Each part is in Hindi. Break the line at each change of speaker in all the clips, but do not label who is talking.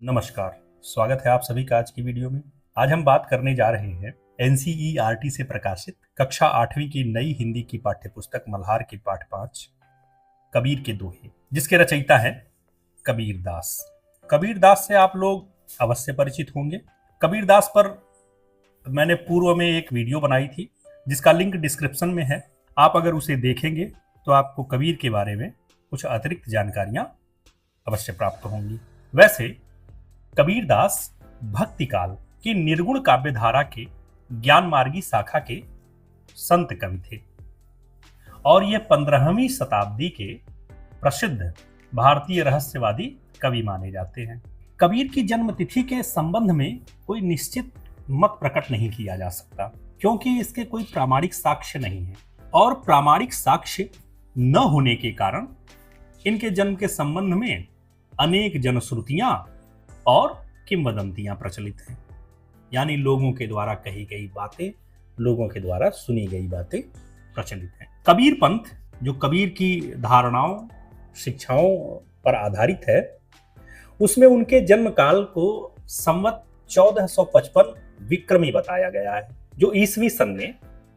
नमस्कार। स्वागत है आप सभी का आज की वीडियो में। आज हम बात करने जा रहे हैं एनसीईआरटी से प्रकाशित कक्षा 8वीं की नई हिंदी की पाठ्यपुस्तक मल्हार के पाठ 5 कबीर के दोहे, जिसके रचयिता हैं कबीर दास। कबीर दास से आप लोग अवश्य परिचित होंगे। कबीर दास पर मैंने पूर्व में एक वीडियो बनाई थी जिसका लिंक डिस्क्रिप्शन में है। आप अगर उसे देखेंगे तो आपको कबीर के बारे में कुछ अतिरिक्त जानकारियां अवश्य प्राप्त होंगी। वैसे कबीर दास भक्ति काल की निर्गुण काव्य धारा के ज्ञान मार्गी शाखा के संत कवि थे और ये 15वीं शताब्दी के प्रसिद्ध भारतीय रहस्यवादी कवि माने जाते हैं। कबीर की जन्म तिथि के संबंध में कोई निश्चित मत प्रकट नहीं किया जा सकता क्योंकि इसके कोई प्रामाणिक साक्ष्य नहीं है और प्रामाणिक साक्ष्य न होने के कारण इनके जन्म के संबंध में अनेक जनश्रुतियां और किंवदंतियां प्रचलित हैं, यानी लोगों के द्वारा कही गई बातें, लोगों के द्वारा सुनी गई बातें प्रचलित हैं। कबीर पंथ जो कबीर की धारणाओं शिक्षाओं पर आधारित है, उसमें उनके जन्म काल को संवत 1455 विक्रमी बताया गया है, जो ईसवी सन में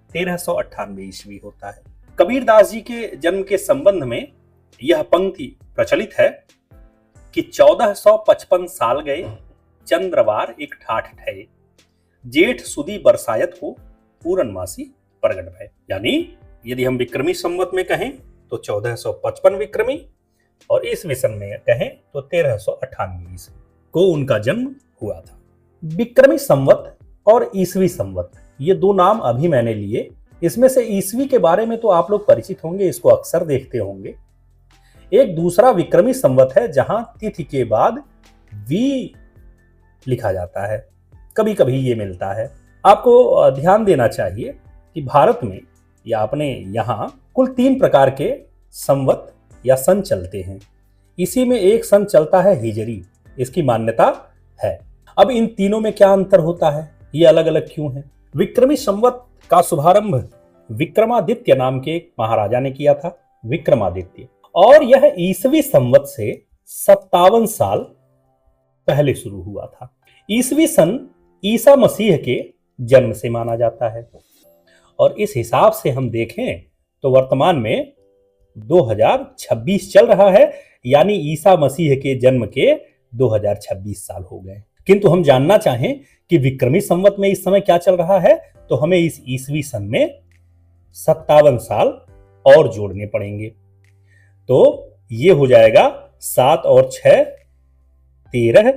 1398 ईस्वी होता है। कबीर दास जी के जन्म के संबंध में यह पंक्ति प्रचलित है कि 1455 साल गए चंद्रवार एक ठाठ ठहरे, जेठ सुदी बरसायत हो पूरनमासी प्रगट भय। यानी यदि हम विक्रमी संवत में कहें तो 1455 विक्रमी और ईसवी सन में कहें तो 1398 ईस्वी को उनका जन्म हुआ था। विक्रमी संवत और ईसवी संवत ये दो नाम अभी मैंने लिए। इसमें से ईसवी के बारे में तो आप लोग परिचित होंगे, इसको अक्सर देखते होंगे। एक दूसरा विक्रमी संवत है जहां तिथि के बाद वी लिखा जाता है, कभी कभी ये मिलता है। आपको ध्यान देना चाहिए कि भारत में या अपने यहां कुल 3 प्रकार के संवत या सन चलते हैं। इसी में एक सन चलता है हिजरी, इसकी मान्यता है। अब इन तीनों में क्या अंतर होता है, ये अलग अलग क्यों है? विक्रमी संवत का शुभारंभ विक्रमादित्य नाम के एक महाराजा ने किया था, विक्रमादित्य, और यह ईसवी संवत से 57 साल पहले शुरू हुआ था। ईसवी सन ईसा मसीह के जन्म से माना जाता है और इस हिसाब से हम देखें तो वर्तमान में 2026 चल रहा है, यानी ईसा मसीह के जन्म के 2026 साल हो गए। किंतु हम जानना चाहें कि विक्रमी संवत में इस समय क्या चल रहा है तो हमें इस ईसवी सन में 57 साल और जोड़ने पड़ेंगे। तो ये हो जाएगा 7 और 6 13,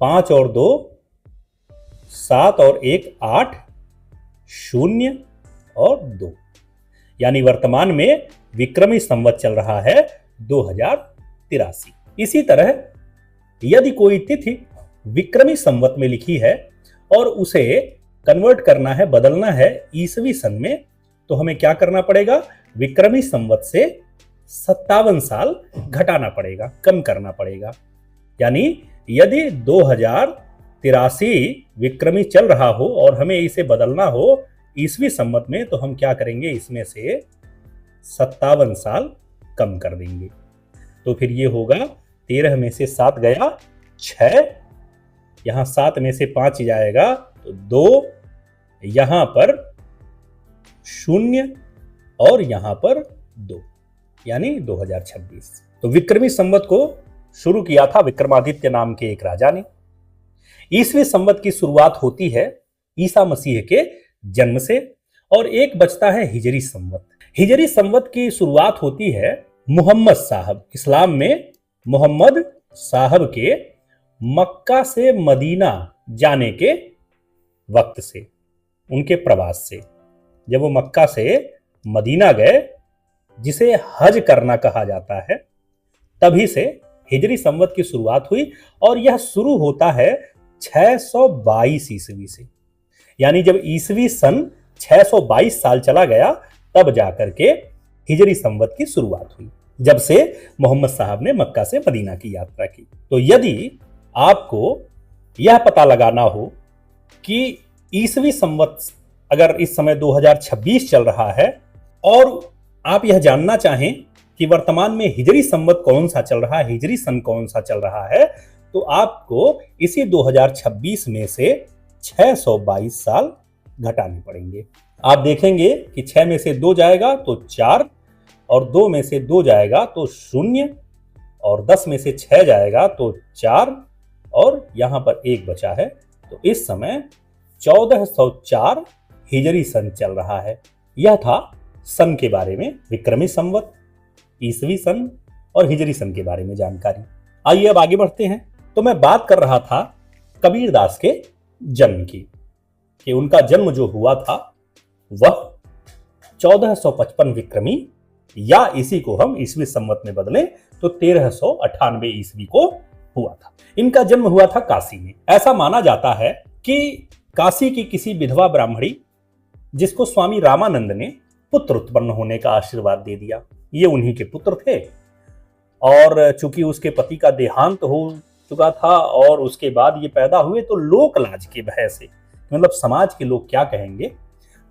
5 और 2 7 और 1 8, 0 और 2, यानी वर्तमान में विक्रमी संवत चल रहा है 2083। इसी तरह यदि कोई तिथि विक्रमी संवत में लिखी है और उसे कन्वर्ट करना है, बदलना है ईसवी सन में, तो हमें क्या करना पड़ेगा? विक्रमी संवत से 57 साल घटाना पड़ेगा, कम करना पड़ेगा। यानी यदि 2083 विक्रमी चल रहा हो और हमें इसे बदलना हो ईसवी संवत में, तो हम क्या करेंगे? इसमें से 57 साल कम कर देंगे। तो फिर ये होगा 13 में से 7 गया 6, यहां 7 में से 5 जाएगा तो 2, यहां पर 0 और यहां पर 2, यानी 2026। तो विक्रमी संवत को शुरू किया था विक्रमादित्य नाम के एक राजा ने। ईसवी संवत की शुरुआत होती है ईसा मसीह के जन्म से और एक बचता है हिजरी संवत। हिजरी संवत की शुरुआत होती है मुहम्मद साहब, इस्लाम में मोहम्मद साहब के मक्का से मदीना जाने के वक्त से, उनके प्रवास से। जब वो मक्का से मदीना गए, जिसे हज करना कहा जाता है, तभी से हिजरी संवत की शुरुआत हुई और यह शुरू होता है 622 ईस्वी से। यानी जब ईसवी सन 622 साल चला गया तब जाकर के हिजरी संवत की शुरुआत हुई, जब से मोहम्मद साहब ने मक्का से मदीना की यात्रा की। तो यदि आपको यह पता लगाना हो कि ईसवी संवत अगर इस समय 2026 चल रहा है और आप यह जानना चाहें कि वर्तमान में हिजरी संवत कौन सा चल रहा है, हिजरी सन कौन सा चल रहा है, तो आपको इसी 2026 में से 622 साल घटाने पड़ेंगे। आप देखेंगे कि 6 में से 2 जाएगा तो 4, और 2 में से 2 जाएगा तो 0, और 10 में से 6 जाएगा तो 4, और यहां पर 1 बचा है। तो इस समय 1404 हिजरी सन चल रहा है। यह था सन के बारे में, विक्रमी संवत, ईसवी सन और हिजरी सन के बारे में जानकारी। आइए अब आगे बढ़ते हैं। तो मैं बात कर रहा था कबीरदास के जन्म की, कि उनका जन्म जो हुआ था वह 1455 विक्रमी, या इसी को हम ईसवी संवत में बदलें तो 1398 ईस्वी को हुआ था। इनका जन्म हुआ था काशी में। ऐसा माना जाता है कि काशी की किसी विधवा ब्राह्मणी, जिसको स्वामी रामानंद ने पुत्र उत्पन्न होने का आशीर्वाद दे दिया, ये उन्हीं के पुत्र थे। और चूंकि उसके पति का देहांत हो चुका था और उसके बाद ये पैदा हुए, तो लोक लाज के भय से, मतलब समाज के लोग क्या कहेंगे,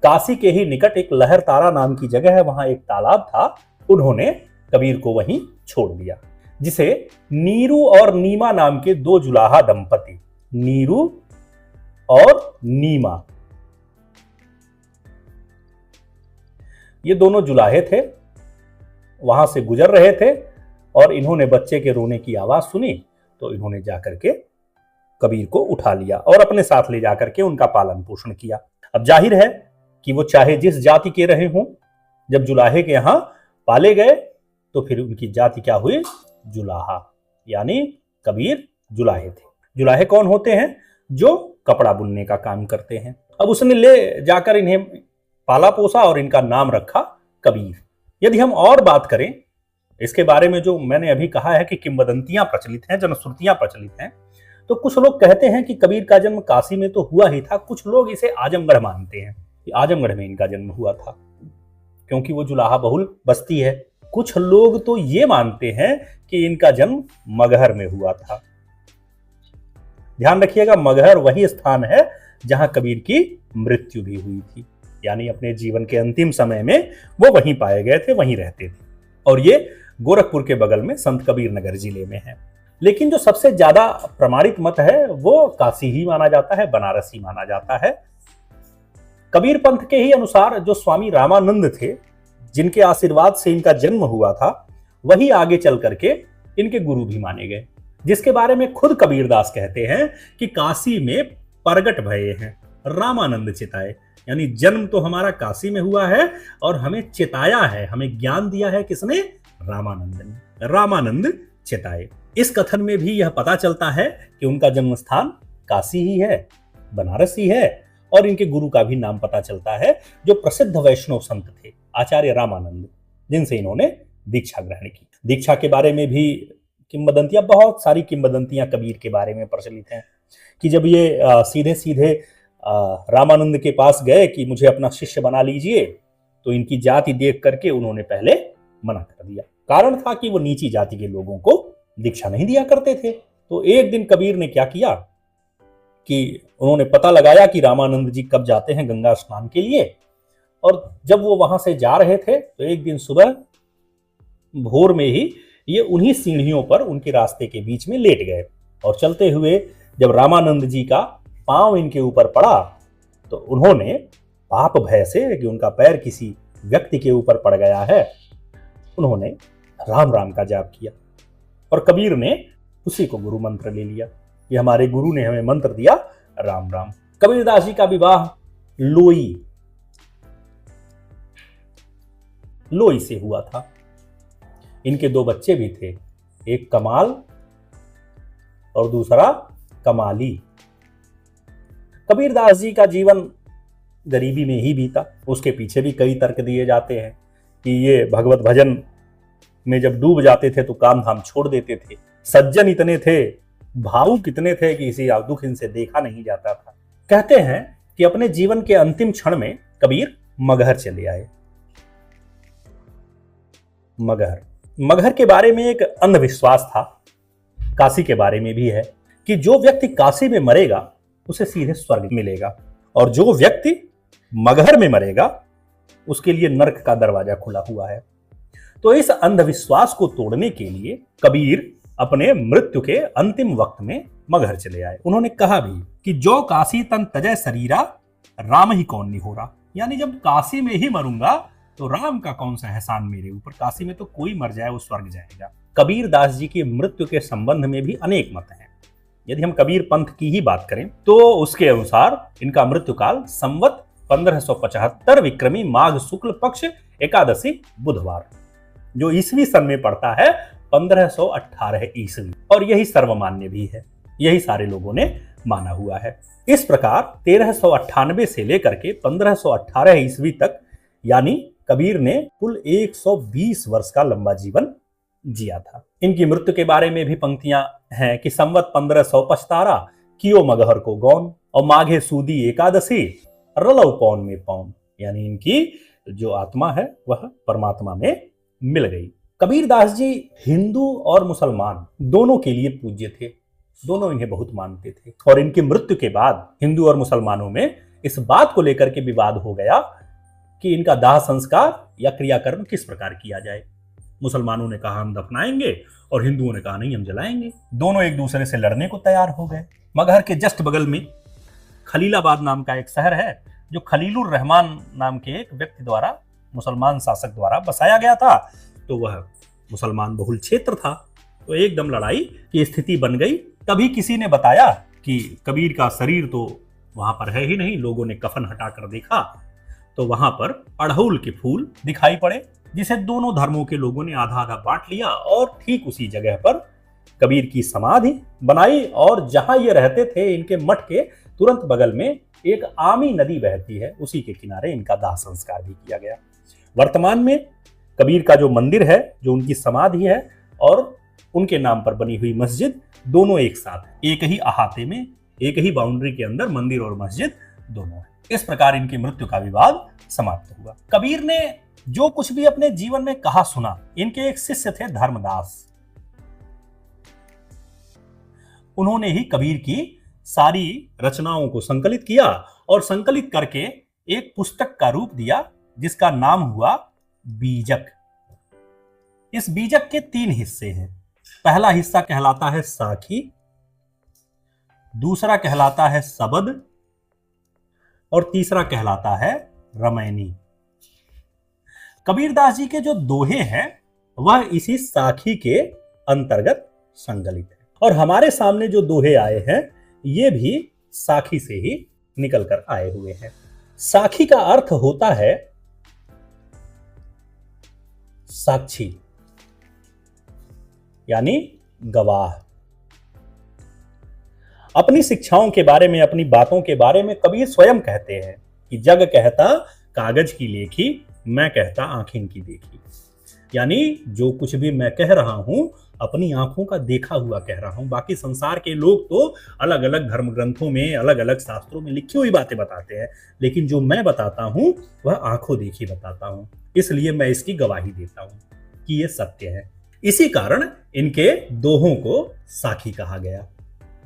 काशी के ही निकट एक लहर तारा नाम की जगह है, वहां एक तालाब था, उन्होंने कबीर को वहीं छोड़ दिया, जिसे नीरू और नीमा नाम के 2 जुलाहा दंपति, नीरू और नीमा, ये दोनों जुलाहे थे, वहां से गुजर रहे थे और इन्होंने बच्चे के रोने की आवाज सुनी, तो इन्होंने जाकर के कबीर को उठा लिया और अपने साथ ले जाकर के उनका पालन पोषण किया। अब जाहिर है कि वो चाहे जिस जाति के रहे हों, जब जुलाहे के यहां पाले गए तो फिर उनकी जाति क्या हुई, जुलाहा, यानी कबीर जुलाहे थे। जुलाहे कौन होते हैं, जो कपड़ा बुनने का काम करते हैं। अब उसने ले जाकर इन्हें पाला पोसा और इनका नाम रखा कबीर। यदि हम और बात करें इसके बारे में, जो मैंने अभी कहा है कि किंवदंतियां प्रचलित हैं, जनश्रुतियां प्रचलित हैं, तो कुछ लोग कहते हैं कि कबीर का जन्म काशी में तो हुआ ही था, कुछ लोग इसे आजमगढ़ मानते हैं कि आजमगढ़ में इनका जन्म हुआ था, क्योंकि वो जुलाहा बहुल बस्ती है। कुछ लोग तो ये मानते हैं कि इनका जन्म मगहर में हुआ था। ध्यान रखिएगा, मगहर वही स्थान है जहां कबीर की मृत्यु भी हुई थी, यानी अपने जीवन के अंतिम समय में वो वहीं पाए गए थे, वहीं रहते थे, और ये गोरखपुर के बगल में संत कबीर नगर जिले में है। लेकिन जो सबसे ज्यादा प्रमाणित मत है वो काशी ही माना जाता है, बनारस ही माना जाता है। कबीर पंथ के ही अनुसार जो स्वामी रामानंद थे, जिनके आशीर्वाद से इनका जन्म हुआ था, वही आगे चल करके इनके गुरु भी माने गए, जिसके बारे में खुद कबीरदास कहते हैं कि काशी में प्रगट भये हैं रामानंद चिताए, यानी जन्म तो हमारा काशी में हुआ है और हमें चिताया है, हमें ज्ञान दिया है किसने, रामानंद ने, रामानंद चिताए। इस कथन में भी यह पता चलता है कि उनका जन्म स्थान काशी ही है, बनारस ही है, और इनके गुरु का भी नाम पता चलता है, जो प्रसिद्ध वैष्णव संत थे आचार्य रामानंद, जिनसे इन्होंने दीक्षा ग्रहण की। दीक्षा के बारे में भी किंवदंतियां, बहुत सारी किंवदंतियां कबीर के बारे में प्रचलित हैं, कि जब ये सीधे सीधे रामानंद के पास गए कि मुझे अपना शिष्य बना लीजिए, तो इनकी जाति देख करके उन्होंने पहले मना कर दिया। कारण था कि वो नीची जाति के लोगों को दीक्षा नहीं दिया करते थे। तो एक दिन कबीर ने क्या किया कि उन्होंने पता लगाया कि रामानंद जी कब जाते हैं गंगा स्नान के लिए, और जब वो वहां से जा रहे थे तो एक दिन सुबह भोर में ही ये उन्हीं सीढ़ियों पर उनके रास्ते के बीच में लेट गए, और चलते हुए जब रामानंद जी का पांव इनके ऊपर पड़ा तो उन्होंने पाप भय से कि उनका पैर किसी व्यक्ति के ऊपर पड़ गया है, उन्होंने राम राम का जाप किया, और कबीर ने उसी को गुरु मंत्र ले लिया कि हमारे गुरु ने हमें मंत्र दिया राम राम। कबीरदास जी का विवाह लोई से हुआ था। इनके 2 बच्चे भी थे, एक कमाल और दूसरा कमाली। कबीरदास जी का जीवन गरीबी में ही बीता। उसके पीछे भी कई तर्क दिए जाते हैं कि ये भगवत भजन में जब डूब जाते थे तो काम धाम छोड़ देते थे, सज्जन इतने थे, भावुक इतने थे कि किसी दुख इनसे देखा नहीं जाता था। कहते हैं कि अपने जीवन के अंतिम क्षण में कबीर मगहर चले आए। मगहर के बारे में एक अंधविश्वास था, काशी के बारे में भी है, कि जो व्यक्ति काशी में मरेगा उसे सीधे स्वर्ग मिलेगा, और जो व्यक्ति मगहर में मरेगा उसके लिए नरक का दरवाजा खुला हुआ है। तो इस अंधविश्वास को तोड़ने के लिए कबीर अपने मृत्यु के अंतिम वक्त में मगहर चले आए। उन्होंने कहा भी कि जो काशी तन तजय शरीरा राम ही कौन नहीं हो रहा, यानी जब काशी में ही मरूंगा तो राम का कौन सा एहसान मेरे ऊपर, काशी में तो कोई मर जाए वो स्वर्ग जाएगा। कबीर दास जी की मृत्यु के संबंध में भी अनेक मत हैं। यदि हम कबीर पंथ की ही बात करें तो उसके अनुसार इनका मृत्यु काल संवत 1575 विक्रमी माघ शुक्ल पक्ष एकादशी बुधवार, जो ईसवी सन में पड़ता है 1518 ईस्वी, और यही सर्वमान्य भी है, यही सारे लोगों ने माना हुआ है। इस प्रकार 1398 से लेकर के 1518 ईस्वी तक यानी कबीर ने कुल 120 वर्ष का लंबा जीवन जिया था। इनकी मृत्यु के बारे में भी पंक्तियां हैं कि संवत 1575 कियो मगहर को गौन और माघे सूदी एकादशी रलौ पौन में पौन, यानी इनकी जो आत्मा है वह परमात्मा में मिल गई। कबीर दास जी हिंदू और मुसलमान दोनों के लिए पूज्य थे, दोनों इन्हें बहुत मानते थे, और इनकी मृत्यु के बाद हिंदू और मुसलमानों में इस बात को लेकर के विवाद हो गया कि इनका दाह संस्कार या क्रियाकर्म किस प्रकार किया जाए। मुसलमानों ने कहा हम दफनाएंगे और हिंदुओं ने कहा नहीं हम जलाएंगे। दोनों एक दूसरे से लड़ने को तैयार हो गए। मगहर के जस्ट बगल में खलीलाबाद नाम का एक शहर है जो खलीलुर रहमान नाम के एक व्यक्ति द्वारा, मुसलमान शासक द्वारा बसाया गया था। तो वह मुसलमान बहुल क्षेत्र था, तो एकदम लड़ाई की स्थिति बन गई। तभी किसी ने बताया कि कबीर का शरीर तो वहां पर है ही नहीं। लोगों ने कफन हटाकर देखा तो वहां पर अड़हुल के फूल दिखाई पड़े, जिसे दोनों धर्मों के लोगों ने आधा आधा बांट लिया और ठीक उसी जगह पर कबीर की समाधि बनाई। और जहां ये रहते थे इनके मठ के तुरंत बगल में एक आमी नदी बहती है, उसी के किनारे इनका दाह संस्कार भी किया गया। वर्तमान में कबीर का जो मंदिर है, जो उनकी समाधि है, और उनके नाम पर बनी हुई मस्जिद, दोनों एक साथ है, एक ही अहाते में, एक ही बाउंड्री के अंदर मंदिर और मस्जिद दोनों है। इस प्रकार इनकी मृत्यु का विवाद समाप्त हुआ। कबीर ने जो कुछ भी अपने जीवन में कहा सुना, इनके एक शिष्य थे धर्मदास, उन्होंने ही कबीर की सारी रचनाओं को संकलित किया और संकलित करके एक पुस्तक का रूप दिया जिसका नाम हुआ बीजक। इस बीजक के 3 हिस्से हैं। पहला हिस्सा कहलाता है साखी, दूसरा कहलाता है सबद और तीसरा कहलाता है रमैनी। कबीरदास जी के जो दोहे हैं वह इसी साखी के अंतर्गत संकलित है, और हमारे सामने जो दोहे आए हैं ये भी साखी से ही निकल कर आए हुए हैं। साखी का अर्थ होता है साक्षी, यानी गवाह। अपनी शिक्षाओं के बारे में, अपनी बातों के बारे में कबीर स्वयं कहते हैं कि जग कहता कागज की लेखी, मैं कहता आंखें की देखी। यानी जो कुछ भी मैं कह रहा हूं अपनी आंखों का देखा हुआ कह रहा हूं। बाकी संसार के लोग तो अलग अलग धर्म ग्रंथों में, अलग अलग शास्त्रों में लिखी हुई बातें बताते हैं, लेकिन जो मैं बताता हूं वह आंखों देखी बताता हूं, इसलिए मैं इसकी गवाही देता हूं कि ये सत्य है। इसी कारण इनके दोहों को साखी कहा गया,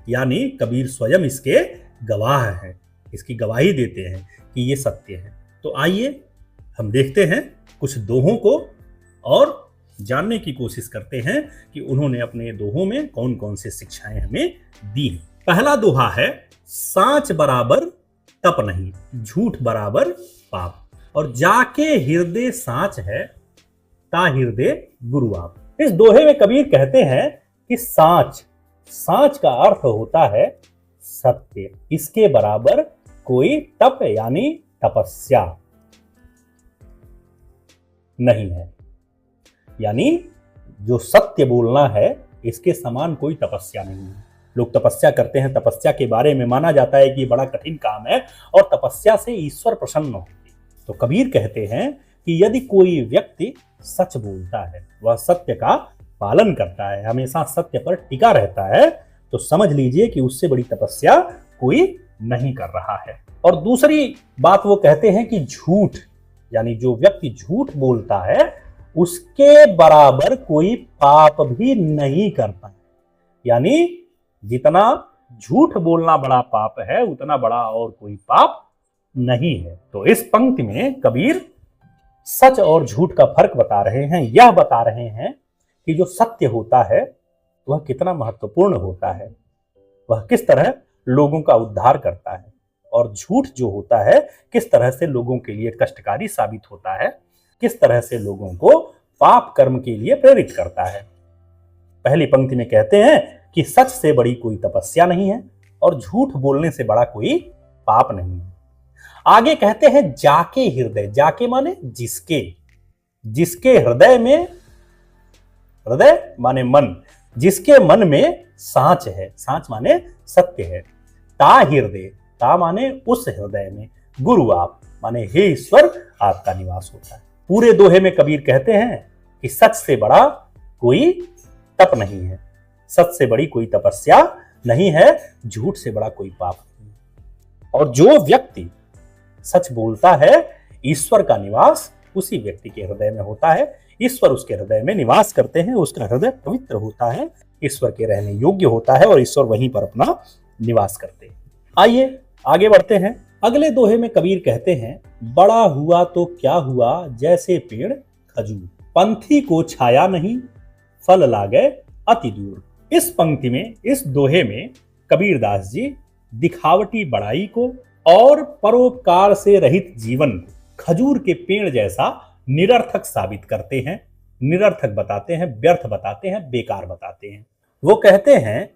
यानी कबीर स्वयं इसके गवाह हैं, इसकी गवाही देते हैं कि ये सत्य है। तो आइए हम देखते हैं कुछ दोहों को और जानने की कोशिश करते हैं कि उन्होंने अपने दोहों में कौन कौन से शिक्षाएं हमें दी हैं। पहला दोहा है, सांच बराबर तप नहीं, झूठ बराबर पाप, और जाके हृदय सांच है, ता हृदय गुरु आप। इस दोहे में कबीर कहते हैं कि सांच, सांच का अर्थ होता है सत्य, इसके बराबर कोई तप यानी तपस्या नहीं है। यानी जो सत्य बोलना है इसके समान कोई तपस्या नहीं है। लोग तपस्या करते हैं, तपस्या के बारे में माना जाता है कि बड़ा कठिन काम है और तपस्या से ईश्वर प्रसन्न होते। तो कबीर कहते हैं कि यदि कोई व्यक्ति सच बोलता है, वह सत्य का पालन करता है, हमेशा सत्य पर टिका रहता है, तो समझ लीजिए कि उससे बड़ी तपस्या कोई नहीं कर रहा है। और दूसरी बात वो कहते हैं कि झूठ, यानी जो व्यक्ति झूठ बोलता है उसके बराबर कोई पाप भी नहीं करता। यानी जितना झूठ बोलना बड़ा पाप है उतना बड़ा और कोई पाप नहीं है। तो इस पंक्ति में कबीर सच और झूठ का फर्क बता रहे हैं। यह बता रहे हैं कि जो सत्य होता है वह कितना महत्वपूर्ण होता है, वह किस तरह लोगों का उद्धार करता है, और झूठ जो होता है किस तरह से लोगों के लिए कष्टकारी साबित होता है, किस तरह से लोगों को पाप कर्म के लिए प्रेरित करता है। पहली पंक्ति में कहते हैं कि सच से बड़ी कोई तपस्या नहीं है और झूठ बोलने से बड़ा कोई पाप नहीं है। आगे कहते हैं जाके हृदय, जाके माने जिसके, जिसके हृदय में, हृदय माने मन, जिसके मन में सांच है, सांच माने सत्य है, ता हृदय, ता माने उस हृदय में गुरु आप माने हे ईश्वर आपका निवास होता है। पूरे दोहे में कबीर कहते हैं कि सच से बड़ा कोई तप नहीं है, सच से बड़ी कोई तपस्या नहीं है, झूठ से बड़ा कोई पाप नहीं है। और जो व्यक्ति सच बोलता है ईश्वर का निवास उसी व्यक्ति के हृदय में होता है, ईश्वर उसके हृदय में निवास करते हैं, उसका हृदय पवित्र होता है, ईश्वर के रहने योग्य होता है और ईश्वर वहीं पर अपना निवास करते हैं। आइए आगे बढ़ते हैं। अगले दोहे में कबीर कहते हैं बड़ा हुआ तो क्या हुआ जैसे पेड़ खजूर, पंथी को छाया नहीं फल लागे अति दूर। इस पंक्ति में, इस दोहे में कबीरदास जी दिखावटी बड़ाई को और परोपकार से रहित जीवन को खजूर के पेड़ जैसा निरर्थक साबित करते हैं, निरर्थक बताते हैं, व्यर्थ बताते हैं, बेकार बताते हैं। वो कहते हैं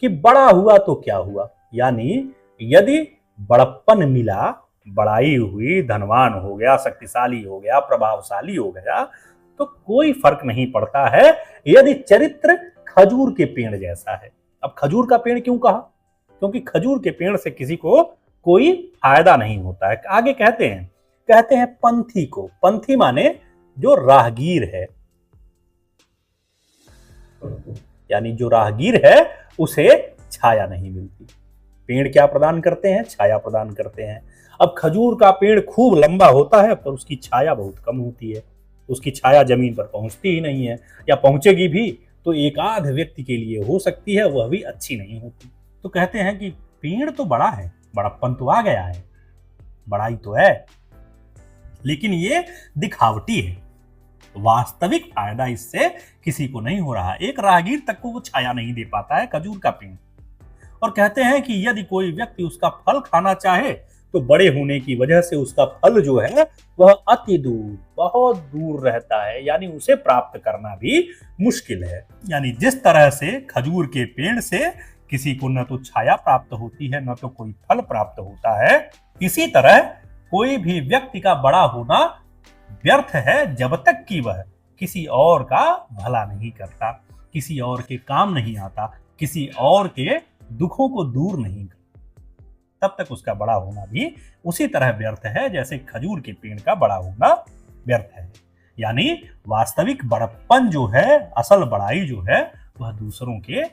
कि बड़ा हुआ तो क्या हुआ, यानी यदि बड़प्पन मिला, बड़ाई हुई, धनवान हो गया, शक्तिशाली हो गया, प्रभावशाली हो गया, तो कोई फर्क नहीं पड़ता है यदि चरित्र खजूर के पेड़ जैसा है। अब खजूर का पेड़ क्यों कहा? क्योंकि खजूर के पेड़ से किसी को कोई फायदा नहीं होता है। आगे कहते हैं पंथी को, पंथी माने जो राहगीर है, यानी जो राहगीर है उसे छाया नहीं मिलती। पेड़ क्या प्रदान करते हैं? छाया प्रदान करते हैं। अब खजूर का पेड़ खूब लंबा होता है पर उसकी छाया बहुत कम होती है, उसकी छाया जमीन पर पहुंचती ही नहीं है, या पहुंचेगी भी तो एक आध व्यक्ति के लिए हो सकती है, वह भी अच्छी नहीं होती। तो कहते हैं कि पेड़ तो बड़ा है, बड़प्पन तो आ गया है, बड़ाई तो है, लेकिन ये दिखावटी है, वास्तविक फायदा इससे किसी को नहीं हो रहा। एक राहगीर तक को वो छाया नहीं दे पाता है खजूर का पेड़। और कहते हैं कि यदि कोई व्यक्ति उसका फल खाना चाहे तो बड़े होने की वजह से उसका फल जो है वह अति दूर, बहुत दूर रहता है, यानी उसे प्राप्त करना भी मुश्किल है। यानी जिस तरह से खजूर के पेड़ से किसी को न तो छाया प्राप्त होती है न तो कोई फल प्राप्त होता है, इसी तरह कोई भी व्यक्ति का बड़ा होना व्यर्थ है जब तक कि वह किसी और का भला नहीं करता, किसी और के काम नहीं आता, किसी और के दुखों को दूर नहीं करता, तब तक उसका बड़ा होना भी उसी तरह व्यर्थ है जैसे खजूर के पेड़ का बड़ा होना व्यर्थ है। यानी वास्तविक बड़प्पन जो है, असल बड़ाई जो है, वह दूसरों के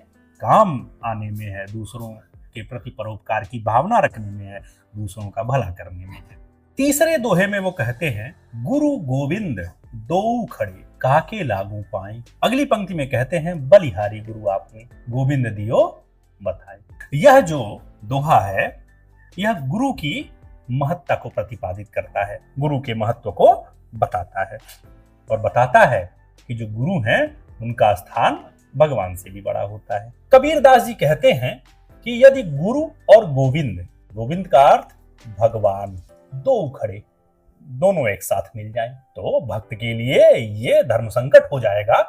काम आने में है, दूसरों के प्रति परोपकार की भावना रखने में है, दूसरों का भला करने में है। तीसरे दोहे में वो कहते हैं गुरु गोविंद दो खड़े काके लागू पाए। अगली पंक्ति में कहते हैं बलिहारी गुरु आपने गोविंद दियो बताए। यह जो दोहा है यह गुरु की महत्ता को प्रतिपादित करता है, गुरु के महत्व को बताता है और बताता है कि जो गुरु हैं उनका स्थान भगवान से भी बड़ा होता है। कबीरदास जी कहते हैं कि यदि गुरु और गोविंद, गोविंद का अर्थ भगवान, दो खड़े, दोनों एक साथ मिल जाएं तो भक्त के लिए ये धर्म संकट हो जाएगा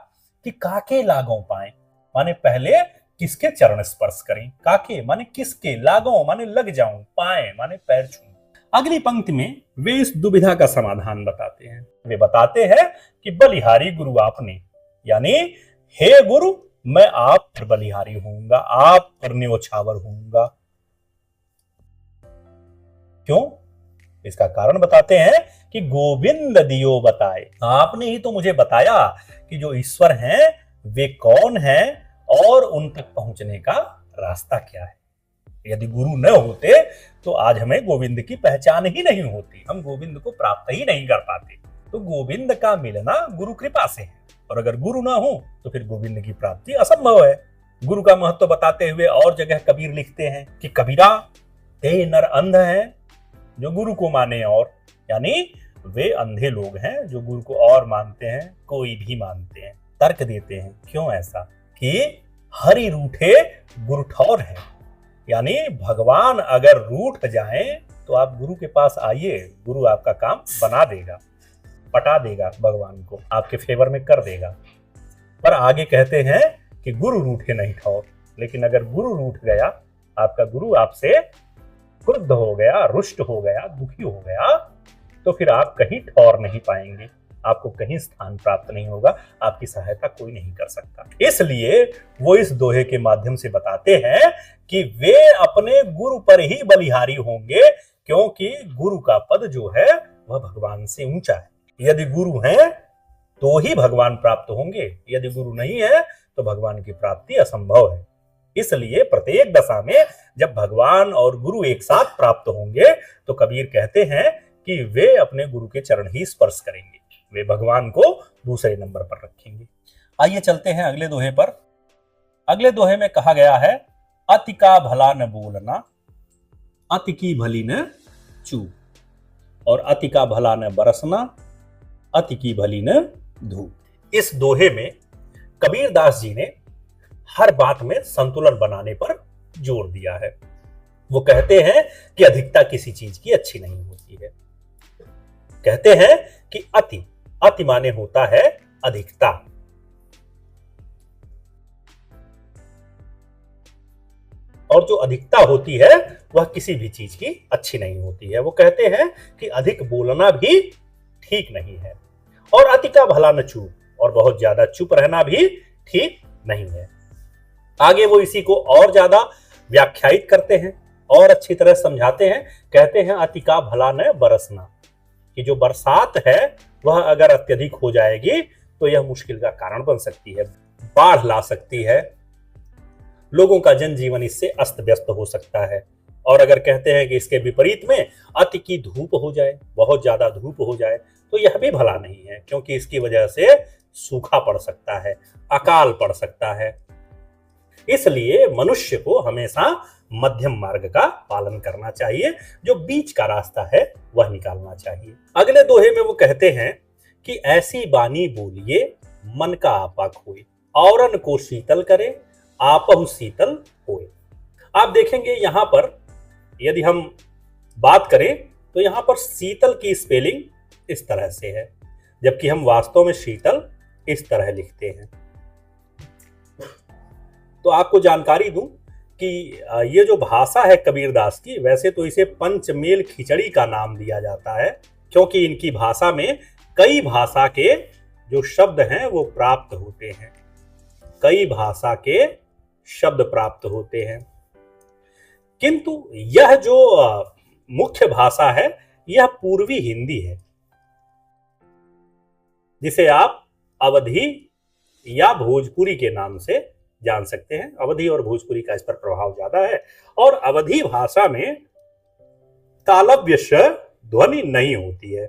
कि काके लागों पाए, माने पहले किसके चरण स्पर्श करें, काके माने किसके, लागों माने लग जाऊं, पाए माने पैर छूं। अगली पंक्ति में वे इस दुविधा का समाधान बताते हैं। वे बताते हैं कि बलिहारी गुरु आपने, यानी हे गुरु मैं आप पर बलिहारी होऊंगा, आप पर न्योछावर होऊंगा। क्यों? इसका कारण बताते हैं कि गोविंद दियो बताए, आपने ही तो मुझे बताया कि जो ईश्वर हैं वे कौन हैं और उन तक पहुंचने का रास्ता क्या है। यदि गुरु न होते तो आज हमें गोविंद की पहचान ही नहीं होती, हम गोविंद को प्राप्त ही नहीं कर पाते। तो गोविंद का मिलना गुरु कृपा से है, और अगर गुरु ना हो तो फिर गोविंद की प्राप्ति असंभव है। गुरु का महत्व बताते हुए और जगह कबीर लिखते हैं कि कबीरा ते नर अंध है जो गुरु को माने, और यानी वे अंधे लोग हैं जो गुरु को और मानते हैं, कोई भी मानते हैं, तर्क देते हैं। क्यों ऐसा? कि हरि रूठे गुरु ठौर है, यानी भगवान अगर रूठ जाए तो आप गुरु के पास आइए, गुरु आपका काम बना देगा, पटा देगा, भगवान को आपके फेवर में कर देगा। पर आगे कहते हैं कि गुरु रूठे नहीं ठौर। लेकिन अगर गुरु रूठ गया, आपका गुरु आपसे क्रुद्ध हो गया, रुष्ट हो गया, दुखी हो गया, तो फिर आप कहीं ठौर नहीं पाएंगे, आपको कहीं स्थान प्राप्त नहीं होगा, आपकी सहायता कोई नहीं कर सकता। इसलिए वो इस दोहे के माध्यम से बताते हैं कि वे अपने गुरु पर ही बलिहारी होंगे, क्योंकि गुरु का पद जो है वह भगवान से ऊंचा है। यदि गुरु हैं तो ही भगवान प्राप्त होंगे, यदि गुरु नहीं है तो भगवान की प्राप्ति असंभव है। इसलिए प्रत्येक दशा में जब भगवान और गुरु एक साथ प्राप्त होंगे तो कबीर कहते हैं कि वे अपने गुरु के चरण ही स्पर्श करेंगे, वे भगवान को दूसरे नंबर पर रखेंगे। आइए चलते हैं अगले दोहे पर। अगले दोहे में कहा गया है, अति का भला न बोलना, अति की भली न चूप, और अति का भला न बरसना, अति की भली न धूप। इस दोहे में कबीर दास जी ने हर बात में संतुलन बनाने पर जोर दिया है। वो कहते हैं कि अधिकता किसी चीज की अच्छी नहीं होती है। कहते हैं कि अति, अति माने होता है अधिकता, और जो अधिकता होती है वह किसी भी चीज की अच्छी नहीं होती है। वो कहते हैं कि अधिक बोलना भी ठीक नहीं है, और अति का भला न चूप, और बहुत ज्यादा चुप रहना भी ठीक नहीं है। आगे वो इसी को और ज्यादा व्याख्यायित करते हैं और अच्छी तरह समझाते हैं। कहते हैं अति का भला न बरसना, कि जो बरसात है वह अगर अत्यधिक हो जाएगी तो यह मुश्किल का कारण बन सकती है, बाढ़ ला सकती है, लोगों का जनजीवन इससे अस्त व्यस्त हो सकता है। और अगर कहते हैं कि इसके विपरीत में अति की धूप हो जाए, बहुत ज्यादा धूप हो जाए, तो यह भी भला नहीं है, क्योंकि इसकी वजह से सूखा पड़ सकता है, अकाल पड़ सकता है। इसलिए मनुष्य को हमेशा मध्यम मार्ग का पालन करना चाहिए, जो बीच का रास्ता है वह निकालना चाहिए। अगले दोहे में वो कहते हैं कि ऐसी बानी बोलिए मन का आपा खोए, औरन को शीतल करे आपहु शीतल होए। आप देखेंगे यहां पर यदि हम बात करें तो यहां पर शीतल की स्पेलिंग इस तरह से है, जबकि हम वास्तव में शीतल इस तरह लिखते हैं। तो आपको जानकारी दूं कि ये जो भाषा है कबीर दास की, वैसे तो इसे पंचमेल खिचड़ी का नाम दिया जाता है, क्योंकि इनकी भाषा में कई भाषा के जो शब्द हैं वो प्राप्त होते हैं, कई भाषा के शब्द प्राप्त होते हैं। किंतु यह जो मुख्य भाषा है यह पूर्वी हिंदी है, जिसे आप अवधी या भोजपुरी के नाम से जान सकते हैं। अवधी और भोजपुरी का इस पर प्रभाव ज्यादा है, और अवधी भाषा में तालव्य श ध्वनि नहीं होती है।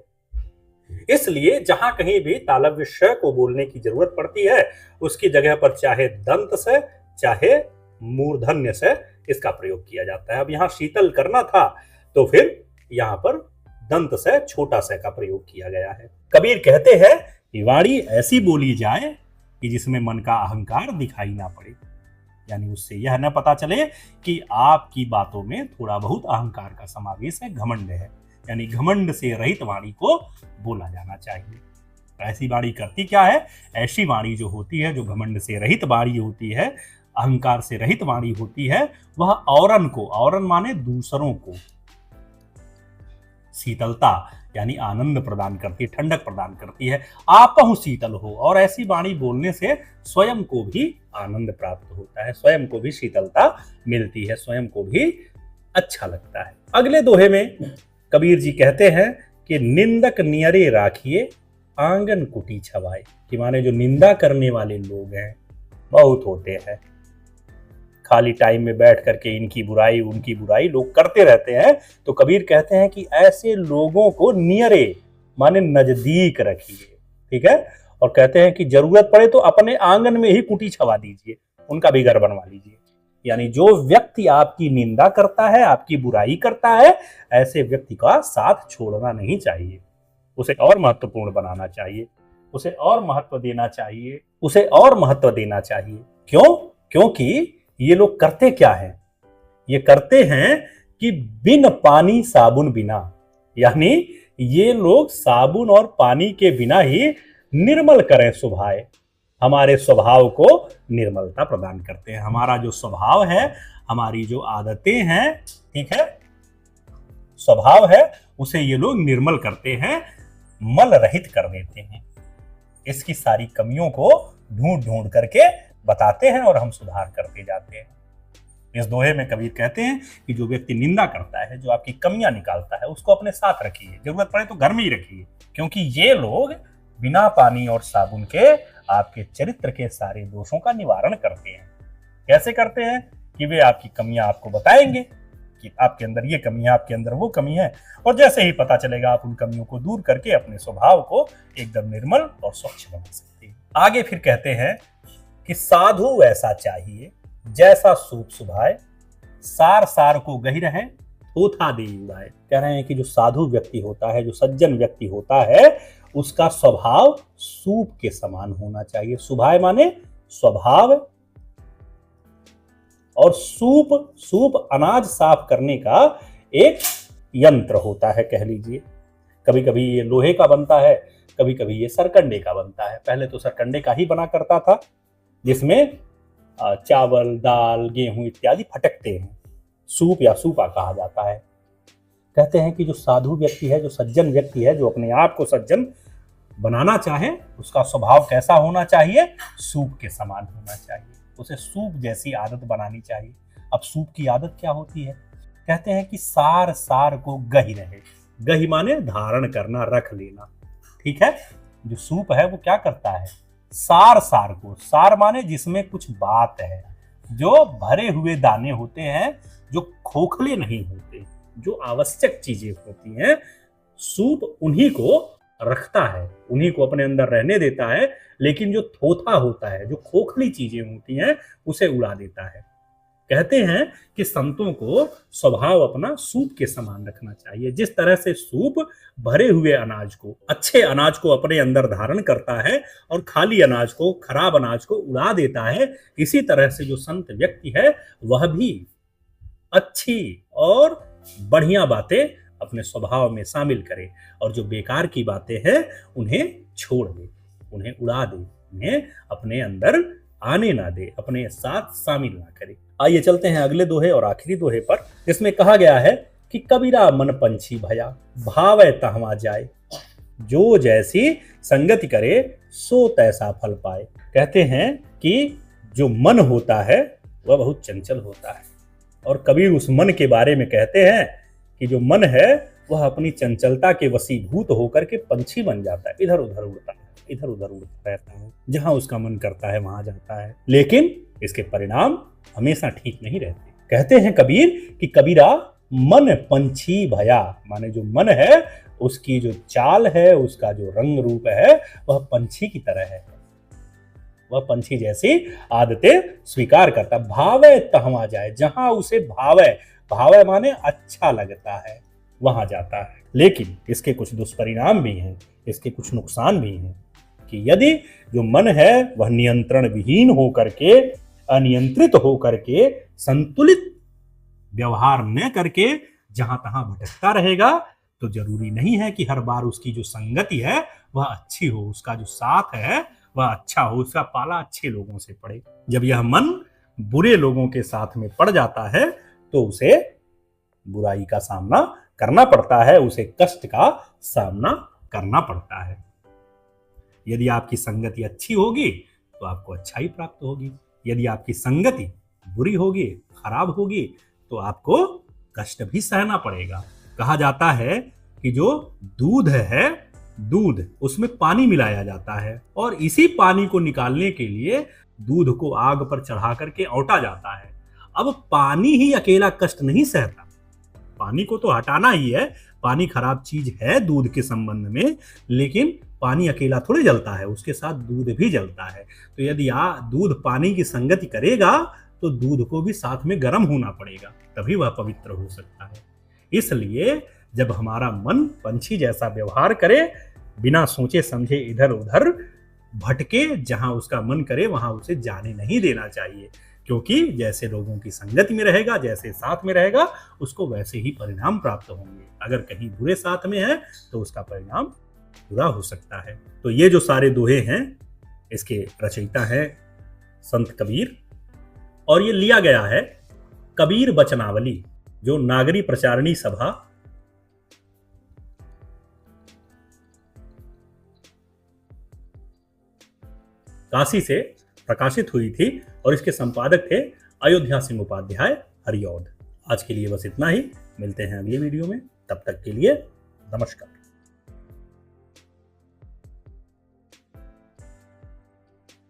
इसलिए जहां कहीं भी तालव्य श को बोलने की जरूरत पड़ती है, उसकी जगह पर चाहे दंत से चाहे मूर्धन्य से इसका प्रयोग किया जाता है। अब यहाँ शीतल करना था तो फिर यहाँ पर दंत से छोटा से का प्रयोग किया गया है। कबीर कहते हैं कि वाणी ऐसी बोली जाए कि जिसमें मन का अहंकार दिखाई ना पड़े, यानी उससे यह न पता चले कि आपकी बातों में थोड़ा बहुत अहंकार का समावेश है, घमंड है, यानी घमंड से रहित वाणी को बोला जाना चाहिए। ऐसी वाणी करती क्या है? ऐसी वाणी जो होती है, जो घमंड से रहित वाणी होती है, अहंकार से रहित वाणी होती है, वह औरन को, औरन माने दूसरों को, शीतलता यानी आनंद प्रदान करती है, ठंडक प्रदान करती है। आपहु शीतल हो, और ऐसी वाणी बोलने से स्वयं को भी आनंद प्राप्त होता है, स्वयं को भी शीतलता मिलती है, स्वयं को भी अच्छा लगता है। अगले दोहे में कबीर जी कहते हैं कि निंदक नियरे राखिए आंगन कुटी छवाए, कि माने जो निंदा करने वाले लोग हैं बहुत होते हैं, खाली टाइम में बैठ करके इनकी बुराई उनकी बुराई लोग करते रहते हैं। तो कबीर कहते हैं कि ऐसे लोगों को नियरे माने नजदीक रखिए, ठीक है, और कहते हैं कि जरूरत पड़े तो अपने आंगन में ही कुटी छवा दीजिए, उनका भी घर बनवा लीजिए। यानी जो व्यक्ति आपकी निंदा करता है, आपकी बुराई करता है, ऐसे व्यक्ति का साथ छोड़ना नहीं चाहिए, उसे और महत्वपूर्ण बनाना चाहिए, उसे और महत्व देना चाहिए, उसे और महत्व देना चाहिए। क्यों? क्योंकि ये लोग करते क्या है? ये करते हैं कि बिन पानी साबुन बिना, यानी ये लोग साबुन और पानी के बिना ही निर्मल करें स्वभाव, हमारे स्वभाव को निर्मलता प्रदान करते हैं। हमारा जो स्वभाव है, हमारी जो आदतें हैं, ठीक है, स्वभाव है, उसे ये लोग निर्मल करते हैं, मल रहित कर देते हैं। इसकी सारी कमियों को ढूंढ ढूंढ करके बताते हैं और हम सुधार करते जाते हैं। इस दोहे में कबीर कहते हैं कि जो व्यक्ति निंदा करता है, जो आपकी कमियां निकालता है, उसको अपने साथ रखिए, जरूरत पड़े तो घर में ही रखिए, क्योंकि ये लोग बिना पानी और साबुन के आपके चरित्र के सारे दोषों का निवारण करते हैं। कैसे करते हैं? कि वे आपकी कमियां आपको बताएंगे कि आपके अंदर ये कमी है, आपके अंदर वो कमी है, और जैसे ही पता चलेगा आप उन कमियों को दूर करके अपने स्वभाव को एकदम निर्मल और स्वच्छ बना सकते हैं। आगे फिर कहते हैं कि साधु वैसा चाहिए जैसा सूप सुभाए, सार सार को गही रहे थोथा दे उड़ाए। कह रहे हैं कि जो साधु व्यक्ति होता है, जो सज्जन व्यक्ति होता है, उसका स्वभाव सूप के समान होना चाहिए। सुभाए माने स्वभाव, और सूप अनाज साफ करने का एक यंत्र होता है, कह लीजिए। कभी कभी ये लोहे का बनता है, कभी कभी ये सरकंडे का बनता है। पहले तो सरकंडे का ही बना करता था, जिसमें चावल, दाल, गेहूं इत्यादि फटकते हैं। सूप या सूपा कहा जाता है। कहते हैं कि जो साधु व्यक्ति है, जो सज्जन व्यक्ति है, जो अपने आप को सज्जन बनाना चाहे, उसका स्वभाव कैसा होना चाहिए? सूप के समान होना चाहिए। उसे सूप जैसी आदत बनानी चाहिए। अब सूप की आदत क्या होती है? कहते हैं कि सार सार को गही रहे। गही माने धारण करना, रख लेना, ठीक है। जो सूप है वो क्या करता है? सार सार को, सार माने जिसमें कुछ बात है, जो भरे हुए दाने होते हैं, जो खोखले नहीं होते, जो आवश्यक चीजें होती हैं, सूप उन्हीं को रखता है, उन्हीं को अपने अंदर रहने देता है। लेकिन जो थोथा होता है, जो खोखली चीजें होती हैं, उसे उड़ा देता है। कहते हैं कि संतों को स्वभाव अपना सूप के समान रखना चाहिए। जिस तरह से सूप भरे हुए अनाज को, अच्छे अनाज को अपने अंदर धारण करता है और खाली अनाज को, खराब अनाज को उड़ा देता है, इसी तरह से जो संत व्यक्ति है वह भी अच्छी और बढ़िया बातें अपने स्वभाव में शामिल करे, और जो बेकार की बातें हैं उन्हें छोड़ दे, उन्हें उड़ा दे, उन्हें अपने अंदर आने ना दे, अपने साथ शामिल ना करे। आइए चलते हैं अगले दोहे और आखिरी दोहे पर, जिसमें कहा गया है कि कबीरा मन पंछी भया, भावै तहवा जाए, जो जैसी संगति करे सो तैसा फल पाए। कहते हैं कि जो मन होता है वह बहुत चंचल होता है, और कबीर उस मन के बारे में कहते हैं कि जो मन है वह अपनी चंचलता के वशीभूत होकर के पंछी बन जाता है, इधर उधर उड़ता है, इधर उधर उड़ता रहता है, जहां उसका मन करता है वहां जाता है। लेकिन इसके परिणाम हमेशा ठीक नहीं रहते। कहते हैं कबीर कि कबीरा मन पंछी भया, माने जो मन है उसकी जो चाल है, उसका जो रंग रूप है, वह पंछी की तरह है, वह पंछी जैसी आदतें स्वीकार करता। भावै तहवा जाए, जहां उसे भावै, भावै माने अच्छा लगता है, वहां जाता है। लेकिन इसके कुछ दुष्परिणाम भी हैं, इसके कुछ नुकसान भी हैं, कि यदि जो मन है वह नियंत्रण विहीन होकर के, अनियंत्रित होकर के, संतुलित व्यवहार न करके जहां तहां भटकता रहेगा, तो जरूरी नहीं है कि हर बार उसकी जो संगति है वह अच्छी हो, उसका जो साथ है वह अच्छा हो, उसका पाला अच्छे लोगों से पड़े। जब यह मन बुरे लोगों के साथ में पड़ जाता है तो उसे बुराई का सामना करना पड़ता है, उसे कष्ट का सामना करना पड़ता है। यदि आपकी संगति अच्छी होगी तो आपको अच्छाई प्राप्त होगी, यदि आपकी संगति बुरी होगी, खराब होगी, तो आपको कष्ट भी सहना पड़ेगा। कहा जाता है कि जो दूध है, दूध उसमें पानी मिलाया जाता है, और इसी पानी को निकालने के लिए दूध को आग पर चढ़ा करके औटा जाता है। अब पानी ही अकेला कष्ट नहीं सहता, पानी को तो हटाना ही है, पानी खराब चीज है दूध के संबंध में, लेकिन पानी अकेला थोड़े जलता है, उसके साथ दूध भी जलता है। तो यदि दूध पानी की संगति करेगा तो दूध को भी साथ में गर्म होना पड़ेगा, तभी वह पवित्र हो सकता है। इसलिए जब हमारा मन पंछी जैसा व्यवहार करे, बिना सोचे समझे इधर उधर भटके, जहां उसका मन करे वहां उसे जाने नहीं देना चाहिए, क्योंकि जैसे लोगों की संगति में रहेगा, जैसे साथ में रहेगा, उसको वैसे ही परिणाम प्राप्त होंगे। अगर कहीं बुरे साथ में है तो उसका परिणाम बुरा हो सकता है। तो ये जो सारे दोहे हैं, इसके रचयिता है संत कबीर, और ये लिया गया है कबीर वचनावली, जो नागरी प्रचारणी सभा काशी से प्रकाशित हुई थी, और इसके संपादक थे अयोध्या सिंह उपाध्याय हरिऔध। आज के लिए बस इतना ही, मिलते हैं अगली वीडियो में, तब तक के लिए नमस्कार।